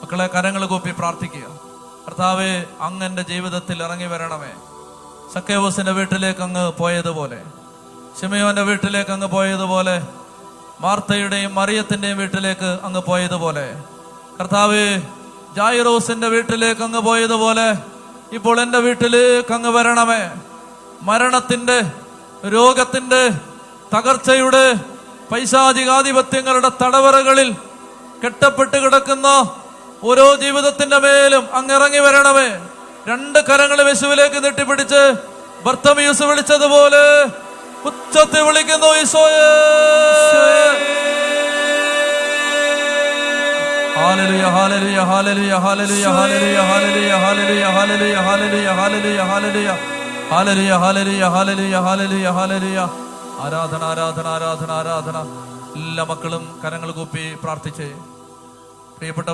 മക്കളെ കരങ്ങൾ കൂപ്പി പ്രാർത്ഥിക്കുക. കർത്താവേ, അങ്ങ് എൻ്റെ ജീവിതത്തിൽ ഇറങ്ങി വരണമേ. സക്കേവൂസിന്റെ വീട്ടിലേക്ക് അങ്ങ് പോയതുപോലെ, ശിമയോന്റെ വീട്ടിലേക്ക് അങ്ങ് പോയതുപോലെ, മാർത്തയുടെയും മറിയത്തിന്റെയും വീട്ടിലേക്ക് അങ്ങ് പോയതുപോലെ, കർത്താവേ ജായിറോസിന്റെ വീട്ടിലേക്ക് അങ്ങ് പോയതുപോലെ ഇപ്പോൾ എൻ്റെ വീട്ടിലേക്ക് അങ്ങ് വരണമേ. മരണത്തിന്റെ, രോഗത്തിന്റെ, തകർച്ചയുടെ, പൈശാചികാധിപത്യങ്ങളുടെ തടവറകളിൽ കെട്ടപ്പെട്ട് കിടക്കുന്ന ഓരോ ജീവിതത്തിന്റെ മേലും അങ്ങ് ഇറങ്ങി വരണമേ. രണ്ട് കരങ്ങൾ യേശുവിലേക്ക് നീട്ടിപ്പിടിച്ച് ബർത്തമീസ് വിളിച്ചതുപോലെ ഉച്ചത്തിൽ വിളിക്കുന്നു, ഈശോയേ. Hallelujah, hallelujah, hallelujah, hallelujah, hallelujah, hallelujah, hallelujah, hallelujah, hallelujah, hallelujah, hallelujah, hallelujah, hallelujah, hallelujah, hallelujah. ആരാധന, ആരാധന, ആരാധന, ആരാധന. എല്ലാ മക്കളും കരങ്ങൾ കൂപ്പി പ്രാർത്ഥിച്ചേ. പ്രിയപ്പെട്ട